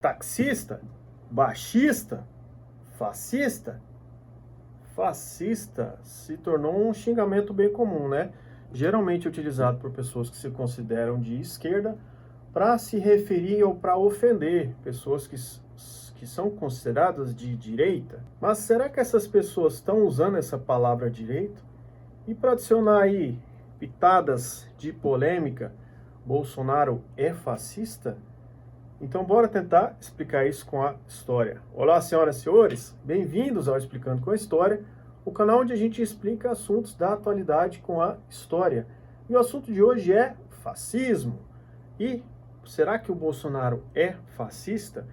Taxista, baixista, fascista. Fascista se tornou um xingamento bem comum, né? Geralmente utilizado por pessoas que se consideram de esquerda para se referir ou para ofender pessoas que são consideradas de direita. Mas será que essas pessoas estão usando essa palavra direita? E para adicionar aí pitadas de polêmica, Bolsonaro é fascista? Então, bora tentar explicar isso com a história. Olá, senhoras e senhores, bem-vindos ao Explicando com a História, o canal onde a gente explica assuntos da atualidade com a história. E o assunto de hoje é fascismo. E será que o Bolsonaro é fascista?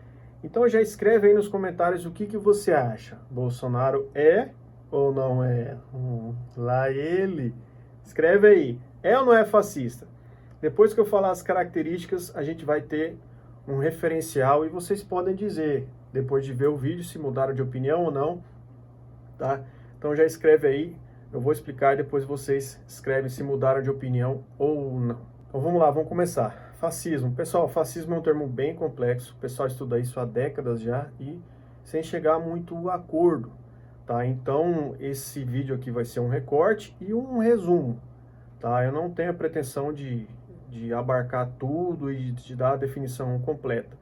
Então já escreve aí nos comentários o que você acha. Bolsonaro é ou não é? Lá ele. Escreve aí, é ou não é fascista? Depois que eu falar as características, a gente vai ter um referencial e vocês podem dizer, depois de ver o vídeo, se mudaram de opinião ou não, tá? Então já escreve aí, eu vou explicar e depois vocês escrevem se mudaram de opinião ou não. Então vamos lá, vamos começar. Fascismo. Pessoal, fascismo é um termo bem complexo, o pessoal estuda isso há décadas já e sem chegar a muito acordo, tá? Então esse vídeo aqui vai ser um recorte e um resumo, tá? Eu não tenho a pretensão de abarcar tudo e de dar a definição completa.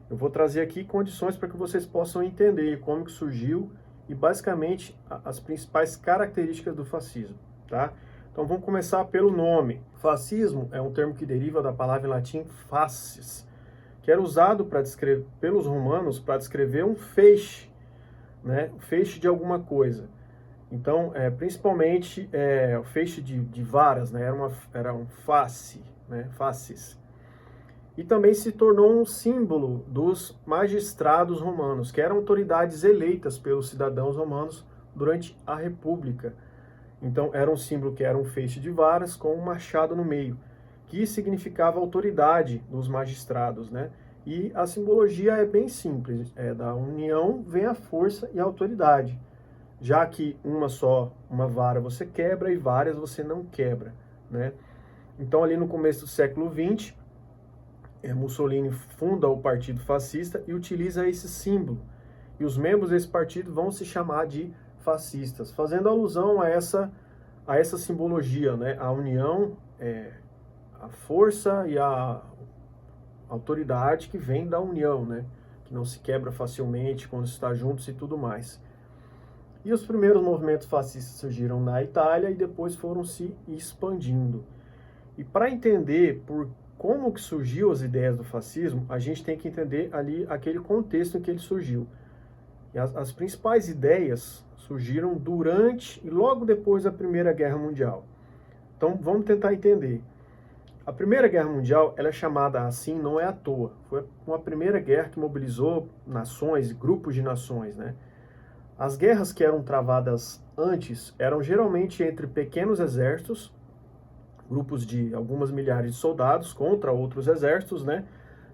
Eu vou trazer aqui condições para que vocês possam entender como que surgiu e basicamente as principais características do fascismo, tá? Então vamos começar pelo nome. Fascismo é um termo que deriva da palavra em latim fasces, que era usado para descrever pelos romanos para descrever um feixe, né? Um feixe de alguma coisa. Então, principalmente o feixe de varas, né? Era um face, né? Faces. E também se tornou um símbolo dos magistrados romanos, que eram autoridades eleitas pelos cidadãos romanos durante a República. Então, era um símbolo que era um feixe de varas com um machado no meio, que significava autoridade dos magistrados, né? E a simbologia é bem simples, da união vem a força e a autoridade, já que uma vara você quebra e várias você não quebra, né? Então, ali no começo do século XX, Mussolini funda o Partido Fascista e utiliza esse símbolo. E os membros desse partido vão se chamar de fascistas, fazendo alusão a essa simbologia, né? A união, a força e a autoridade que vem da união, né? Que não se quebra facilmente quando está juntos e tudo mais. E os primeiros movimentos fascistas surgiram na Itália e depois foram se expandindo. E para entender como que surgiu as ideias do fascismo, a gente tem que entender ali aquele contexto em que ele surgiu. E as principais ideias surgiram durante e logo depois da Primeira Guerra Mundial. Então vamos tentar entender. A Primeira Guerra Mundial, ela é chamada assim, não é à toa. Foi uma primeira guerra que mobilizou nações, grupos de nações, né? As guerras que eram travadas antes eram geralmente entre pequenos exércitos, grupos de algumas milhares de soldados contra outros exércitos, né?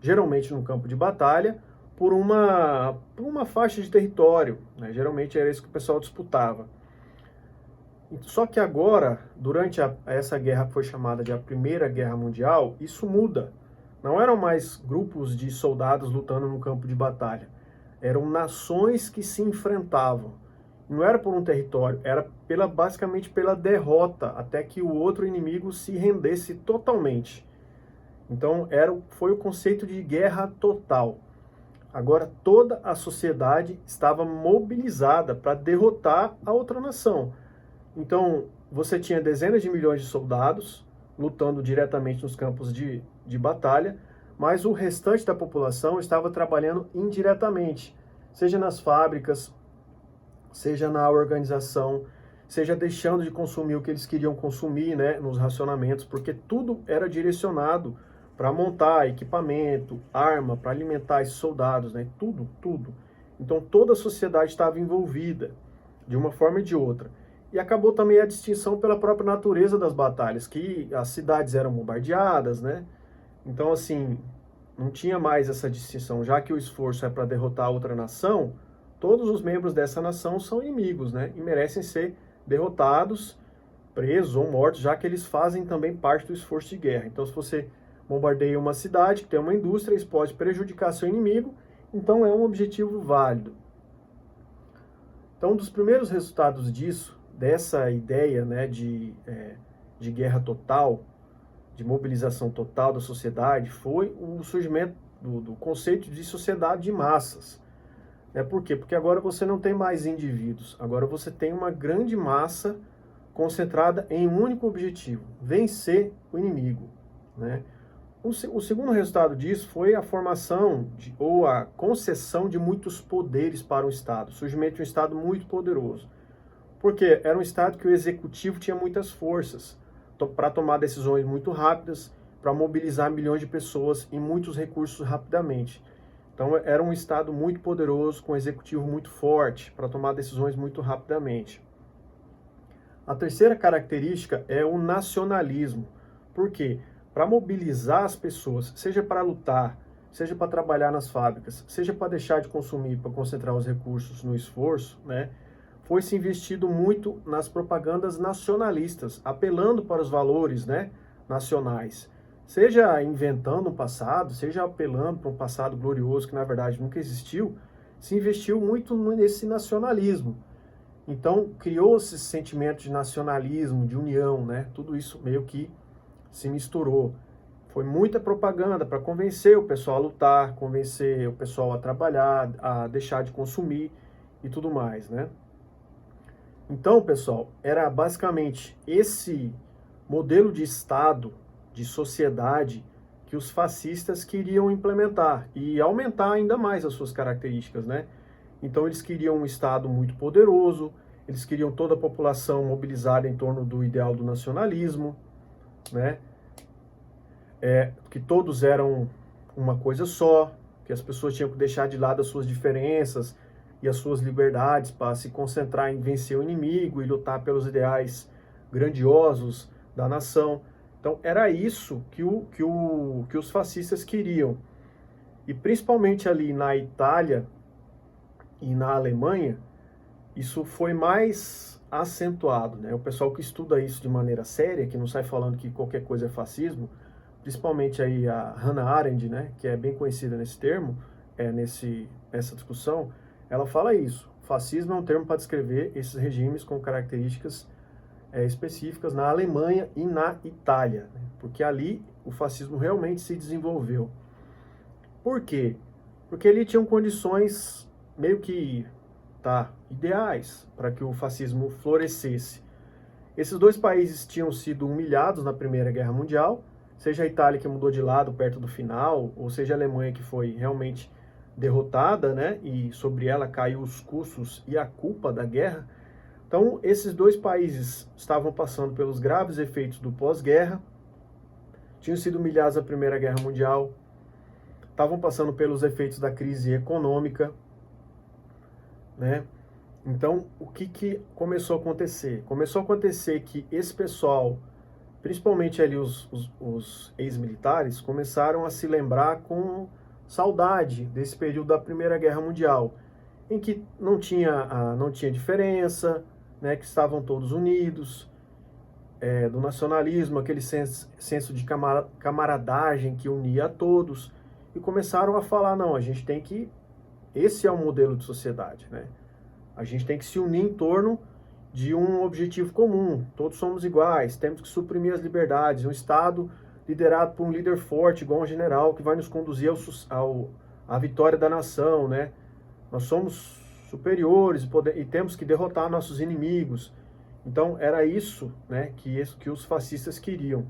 Geralmente no campo de batalha, por uma faixa de território, né? Geralmente era isso que o pessoal disputava. Só que agora, durante essa guerra que foi chamada de a Primeira Guerra Mundial, isso muda. Não eram mais grupos de soldados lutando no campo de batalha. Eram nações que se enfrentavam. Não era por um território, era basicamente pela derrota, até que o outro inimigo se rendesse totalmente. Então foi o conceito de guerra total. Agora toda a sociedade estava mobilizada para derrotar a outra nação. Então você tinha dezenas de milhões de soldados lutando diretamente nos campos de batalha, mas o restante da população estava trabalhando indiretamente, seja nas fábricas, seja na organização, seja deixando de consumir o que eles queriam consumir, né, nos racionamentos, porque tudo era direcionado para montar equipamento, arma, para alimentar esses soldados, né, tudo. Então toda a sociedade estava envolvida, de uma forma e de outra. E acabou também a distinção pela própria natureza das batalhas, que as cidades eram bombardeadas, né? Então, assim, não tinha mais essa distinção, já que o esforço é para derrotar outra nação, todos os membros dessa nação são inimigos, né? E merecem ser derrotados, presos ou mortos, já que eles fazem também parte do esforço de guerra. Então, se você bombardeia uma cidade que tem uma indústria, isso pode prejudicar seu inimigo Então é um objetivo válido. Então, um dos primeiros resultados disso, dessa ideia, né, de guerra total, de mobilização total da sociedade, foi o surgimento do conceito de sociedade de massas. Por quê? Porque agora você não tem mais indivíduos, agora você tem uma grande massa concentrada em um único objetivo: vencer o inimigo, né? O segundo resultado disso foi a formação ou a concessão de muitos poderes para o Estado, surgimento de um Estado muito poderoso. Porque era um Estado que o executivo tinha muitas forças para tomar decisões muito rápidas, para mobilizar milhões de pessoas e muitos recursos rapidamente. Então era um Estado muito poderoso, com um executivo muito forte, para tomar decisões muito rapidamente. A terceira característica é o nacionalismo. Por quê? Para mobilizar as pessoas, seja para lutar, seja para trabalhar nas fábricas, seja para deixar de consumir, para concentrar os recursos no esforço, né? Foi se investido muito nas propagandas nacionalistas, apelando para os valores, né, nacionais. Seja inventando um passado, seja apelando para um passado glorioso que na verdade nunca existiu, se investiu muito nesse nacionalismo. Então criou-se esse sentimento de nacionalismo, de união, né? Tudo isso meio que se misturou. Foi muita propaganda para convencer o pessoal a lutar, convencer o pessoal a trabalhar, a deixar de consumir e tudo mais, né? Então, pessoal, era basicamente esse modelo de Estado, de sociedade, que os fascistas queriam implementar e aumentar ainda mais as suas características, né? Então, eles queriam um Estado muito poderoso, eles queriam toda a população mobilizada em torno do ideal do nacionalismo, né? Que todos eram uma coisa só, que as pessoas tinham que deixar de lado as suas diferenças e as suas liberdades para se concentrar em vencer o inimigo e lutar pelos ideais grandiosos da nação. Então era isso que os fascistas queriam. E principalmente ali na Itália e na Alemanha, isso foi mais acentuado, né? O pessoal que estuda isso de maneira séria, que não sai falando que qualquer coisa é fascismo, principalmente aí a Hannah Arendt, né, que é bem conhecida nesse termo, nessa discussão, ela fala isso. Fascismo é um termo para descrever esses regimes com características específicas na Alemanha e na Itália, né? Porque ali o fascismo realmente se desenvolveu. Por quê? Porque ali tinham condições meio que ideais para que o fascismo florescesse. Esses dois países tinham sido humilhados na Primeira Guerra Mundial, seja a Itália que mudou de lado perto do final, ou seja a Alemanha que foi realmente derrotada, né, e sobre ela caiu os custos e a culpa da guerra. Então, esses dois países estavam passando pelos graves efeitos do pós-guerra, tinham sido humilhados na Primeira Guerra Mundial, estavam passando pelos efeitos da crise econômica, né? Então, o que começou a acontecer? Começou a acontecer que esse pessoal, principalmente ali os ex-militares, começaram a se lembrar com saudade desse período da Primeira Guerra Mundial, em que não tinha diferença, né, que estavam todos unidos, do nacionalismo, aquele senso de camaradagem que unia a todos, e começaram a falar, não, a gente tem que... Esse é o modelo de sociedade, né? A gente tem que se unir em torno de um objetivo comum. Todos somos iguais, temos que suprimir as liberdades. Um Estado liderado por um líder forte, igual um general, que vai nos conduzir à vitória da nação, né? Nós somos superiores e temos que derrotar nossos inimigos. Então, era isso, né, que os fascistas queriam.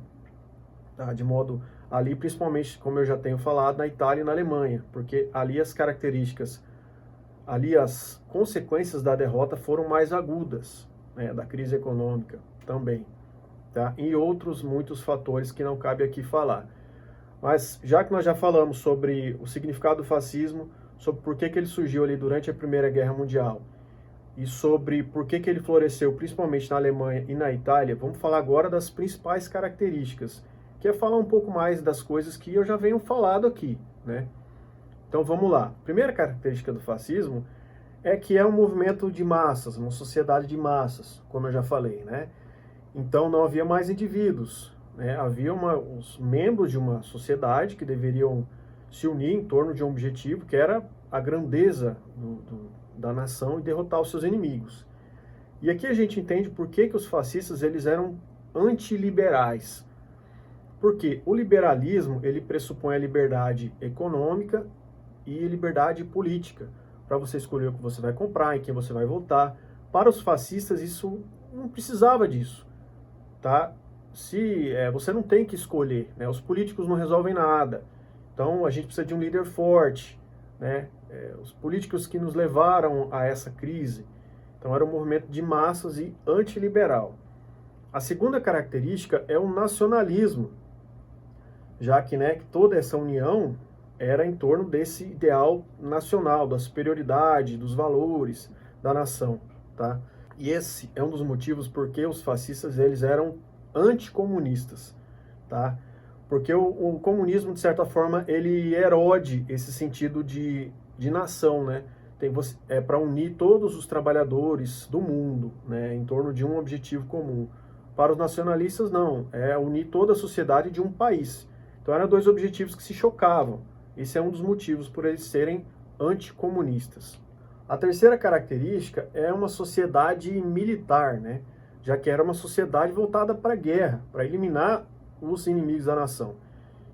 Tá? De modo, ali principalmente, como eu já tenho falado, na Itália e na Alemanha, porque ali as características, ali as consequências da derrota foram mais agudas, né, da crise econômica também, tá? E outros muitos fatores que não cabe aqui falar. Mas já que nós já falamos sobre o significado do fascismo, sobre por que ele surgiu ali durante a Primeira Guerra Mundial e sobre por que ele floresceu principalmente na Alemanha e na Itália, vamos falar agora das principais características, que é falar um pouco mais das coisas que eu já venho falado aqui, né? Então vamos lá. A primeira característica do fascismo é que é um movimento de massas, uma sociedade de massas, como eu já falei, né? Então não havia mais indivíduos, né? Havia os membros de uma sociedade que deveriam se unir em torno de um objetivo que era a grandeza da nação e derrotar os seus inimigos. E aqui a gente entende por que os fascistas eles eram antiliberais. Porque o liberalismo ele pressupõe a liberdade econômica e liberdade política, para você escolher o que você vai comprar, em quem você vai votar. Para os fascistas isso não precisava disso, tá? Você não tem que escolher, né? Os políticos não resolvem nada. Então a gente precisa de um líder forte, né? Os políticos que nos levaram a essa crise. Então era um movimento de massas e antiliberal. A segunda característica é o nacionalismo, já que, né, toda essa união era em torno desse ideal nacional, da superioridade, dos valores da nação, tá? E esse é um dos motivos porque os fascistas eles eram anticomunistas, tá? Porque o comunismo, de certa forma, ele erode esse sentido de nação, né? É para unir todos os trabalhadores do mundo, né, em torno de um objetivo comum. Para os nacionalistas, não. É unir toda a sociedade de um país. Então, eram dois objetivos que se chocavam. Esse é um dos motivos por eles serem anticomunistas. A terceira característica é uma sociedade militar, né? Já que era uma sociedade voltada para a guerra, para eliminar os inimigos da nação.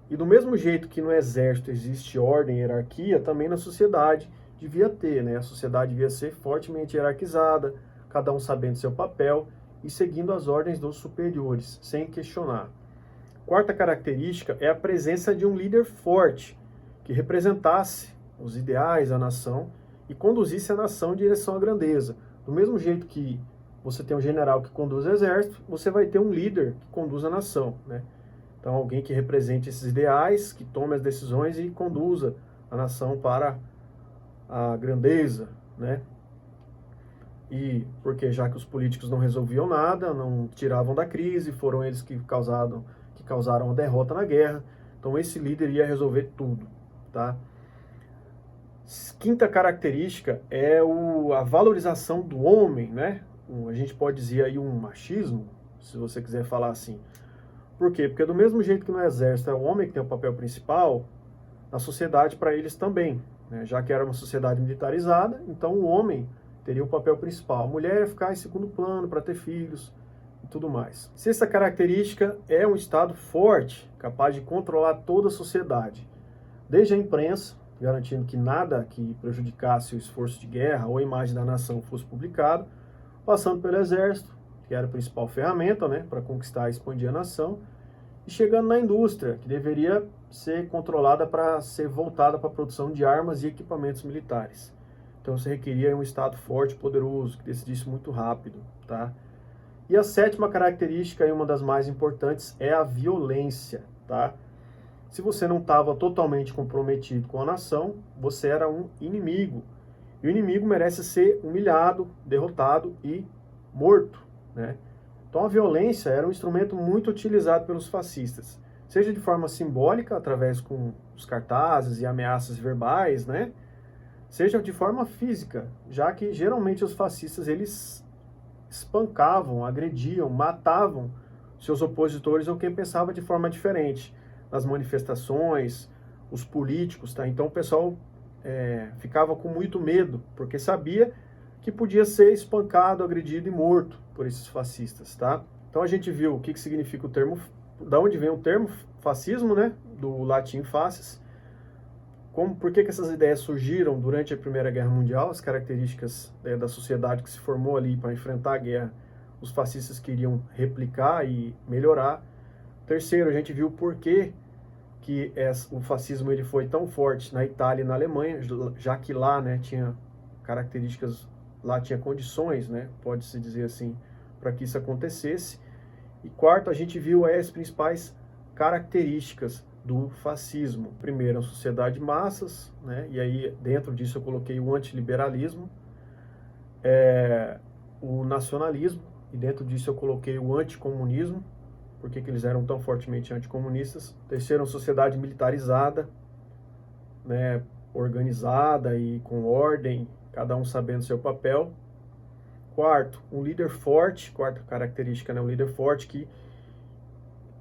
E do mesmo jeito que no exército existe ordem e hierarquia, também na sociedade devia ter, né? A sociedade devia ser fortemente hierarquizada, cada um sabendo seu papel e seguindo as ordens dos superiores, sem questionar. Quarta característica é a presença de um líder forte, que representasse os ideais da nação e conduzisse a nação em direção à grandeza. Do mesmo jeito que você tem um general que conduz o exército, você vai ter um líder que conduz a nação, né? Então, alguém que represente esses ideais, que tome as decisões e conduza a nação para a grandeza, né? E porque já que os políticos não resolviam nada, não tiravam da crise, foram eles que causaram a derrota na guerra, então esse líder ia resolver tudo, tá? Quinta característica é a valorização do homem, né? A gente pode dizer aí um machismo, se você quiser falar assim. Por quê? Porque do mesmo jeito que no exército é o homem que tem o papel principal, na sociedade para eles também, né? Já que era uma sociedade militarizada, então o homem teria o papel principal. A mulher ia ficar em segundo plano para ter filhos e tudo mais. Sexta característica é um Estado forte, capaz de controlar toda a sociedade. Desde a imprensa, garantindo que nada que prejudicasse o esforço de guerra ou a imagem da nação fosse publicado, passando pelo exército, que era a principal ferramenta, né, para conquistar e expandir a nação, e chegando na indústria, que deveria ser controlada para ser voltada para a produção de armas e equipamentos militares. Então você requeria um Estado forte, poderoso, que decidisse muito rápido, tá? E a sétima característica, e uma das mais importantes, é a violência, tá? Se você não estava totalmente comprometido com a nação, você era um inimigo. E o inimigo merece ser humilhado, derrotado e morto, né? Então a violência era um instrumento muito utilizado pelos fascistas, seja de forma simbólica, através com os cartazes e ameaças verbais, né? Seja de forma física, já que geralmente os fascistas eles espancavam, agrediam, matavam seus opositores ou quem pensava de forma diferente nas manifestações, os políticos, tá? Então o pessoal ficava com muito medo, porque sabia que podia ser espancado, agredido e morto por esses fascistas, tá? Então a gente viu o que significa o termo, da onde vem o termo fascismo, né? Do latim fasces. Por que essas ideias surgiram durante a Primeira Guerra Mundial, as características da sociedade que se formou ali para enfrentar a guerra, os fascistas queriam replicar e melhorar. Terceiro, a gente viu por que o fascismo ele foi tão forte na Itália e na Alemanha, já que lá, né, tinha características, lá tinha condições, né, pode-se dizer assim, para que isso acontecesse. E quarto, a gente viu as principais características do fascismo. Primeiro, a sociedade de massas, né? E aí dentro disso eu coloquei o antiliberalismo, o nacionalismo, e dentro disso eu coloquei o anticomunismo, porque eles eram tão fortemente anticomunistas. Terceiro, uma sociedade militarizada, né? Organizada e com ordem, cada um sabendo seu papel. Quarto, um líder forte, quarta característica, né? Um líder forte que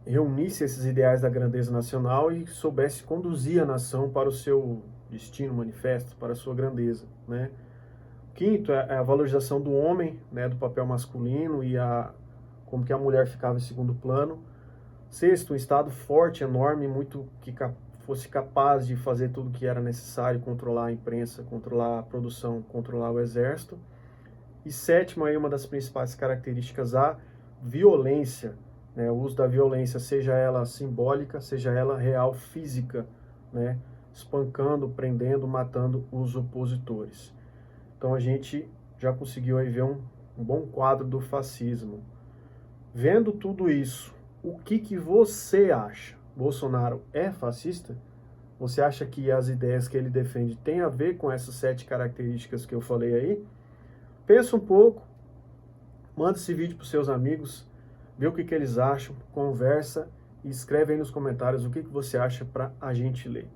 reunisse esses ideais da grandeza nacional e soubesse conduzir a nação para o seu destino manifesto, para a sua grandeza, né? Quinto é a valorização do homem, né, do papel masculino e como que a mulher ficava em segundo plano. Sexto, um Estado forte, enorme, muito que fosse capaz de fazer tudo o que era necessário, controlar a imprensa, controlar a produção, controlar o exército. E sétimo, aí, uma das principais características, a violência, né, o uso da violência, seja ela simbólica, seja ela real, física, né, espancando, prendendo, matando os opositores. Então a gente já conseguiu aí ver um bom quadro do fascismo. Vendo tudo isso, o que você acha? Bolsonaro é fascista? Você acha que as ideias que ele defende têm a ver com essas 7 características que eu falei aí? Pensa um pouco, manda esse vídeo para os seus amigos, vê o que eles acham, conversa e escreve aí nos comentários o que você acha para a gente ler.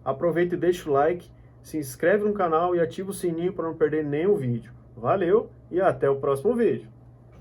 Aproveita e deixa o like, se inscreve no canal e ativa o sininho para não perder nenhum vídeo. Valeu e até o próximo vídeo.